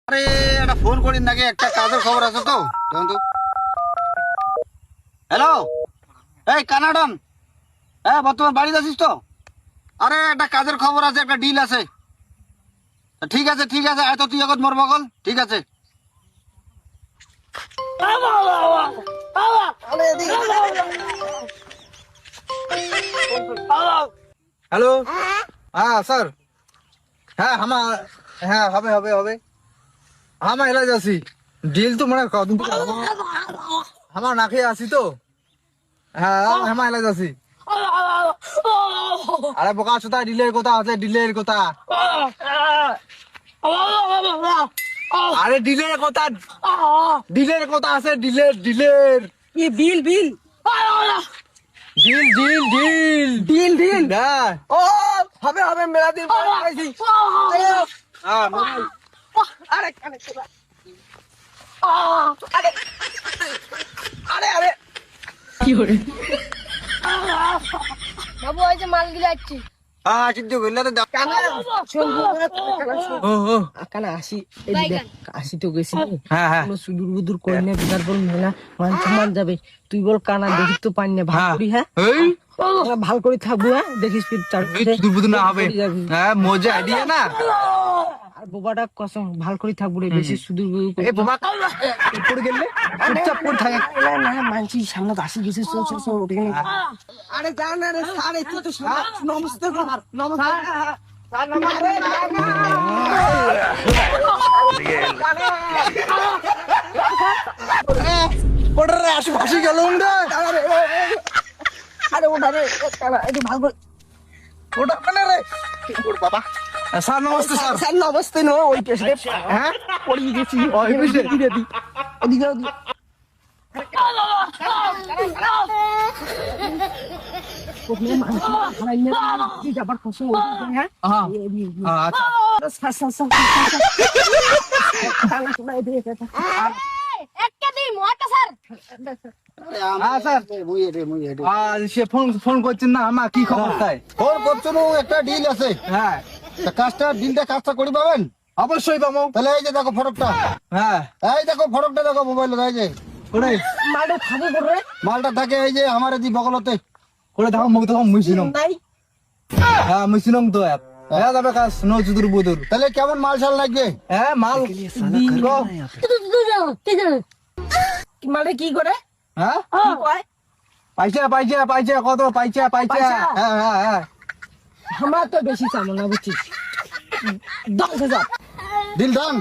আরে একটা ফোন করিন নাকি, একটা কাজের খবর আছে তো। হ্যালো, এই কানাডন, হ্যাঁ বর্তমান বাড়িতে আছিস তো? আরে একটা কাজের খবর আছে, একটা ডিল আছে। ঠিক আছে ঠিক আছে, এত তুই এখন মোর বগল, ঠিক আছে। হ্যালো, হ্যাঁ স্যার, হ্যাঁ হ্যাঁ হবে হবে হবে। আমার এলাজ আছি, ডিল তো মানে কদিন থেকে আমার না খেয়ে আসি তো। হ্যাঁ আমার এলাজ আছি। আরে বোকা চোদা, ডিলের কথা আছে, ডিলের কথা। আরে ডিলের কথা, ডিলের কথা আছে, ডিলের ডিলের bill bill deal deal deal deal deal হ্যাঁ ও হবে হবে মেলা দিন পরে পাইছি। হ্যাঁ আরে কানে চলা আরে আরে আরে কি হরে বাবু ওই যে মালগুলো আসছে। হ্যাঁ চিন্তা করলে তো দেখ। কানা শোন ও ও কানা আসি এই আসি তো গেছি হ্যাঁ হ্যাঁ কোনো সুদূর বুদূর কই না বিকার বল মেলা মান সম্মান যাবে। তুই বল কানা দেখি তো পাই না ভাগ করি। হ্যাঁ এই ভাল করে থাকবো। হ্যাঁ দেখিস ফির চার দুর্বুদ না হবে। হ্যাঁ মজা আইডিয়া না। আর বোবাটা কসম ভাল করে থাকবো রে, বেশি সুদূর বুদূর এই বোমা পড়ে গেলে চুপচাপ পড়ে থাকে। না মানছি সামনে আসি গেছে চল চল চল ওঠে না। আরে যা না রে সারে তুই তো নমস্তে কর নমস্তে পড়ে রে আসি ভাসি গেল রে। আরে ওটা রে একটু ভালো করে ওটা কেন রে? ওর বাবা। স্যার নমস্তে স্যার। স্যার নমস্তে নো ওই পেছনে হ্যাঁ পড়ে গেছি ওই পেছনে? ওদিকে ওদিকে ওদিকে যাবার কসম হ্যাঁ হ্যাঁ আচ্ছা একটা দিই মহাটা স্যার। হ্যাঁ স্যার। মুই এটে মুই এটে আর সে ফোন ফোন করছেন না, আমার কি খবর তাই? ফোন করছো না, একটা ডিল আছে। হ্যাঁ তা কাজটা ডিলটা কাজটা করি পাবেন? অবশ্যই পাবো। তাহলে এই যে দেখো ফটকটা, হ্যাঁ এই দেখো ফটকটা দেখো মোবাইলে, এই যে করে মালটা থাকে করে মালটা থাকে এই যে আমার এই বগলতে। করে দেখো মুখ দেখো মুইছিলাম। নাই হ্যাঁ মুইছিলাম তো অ্যাপ হ্যাঁ যাবে কাজ নো চুদুর বুদুর। তাহলে কেমন মাল শাল লাগবে? হ্যাঁ মাল গো। মালটা কি করে হ্যাঁ কি কয় পাইছে পাইছে পাইছে কত পাইছে পাইছে। পয়সা? হ্যাঁ হ্যাঁ হ্যাঁ আমরা তো বেশি চামো না বুঝছিস 10,000 ডিল ডান।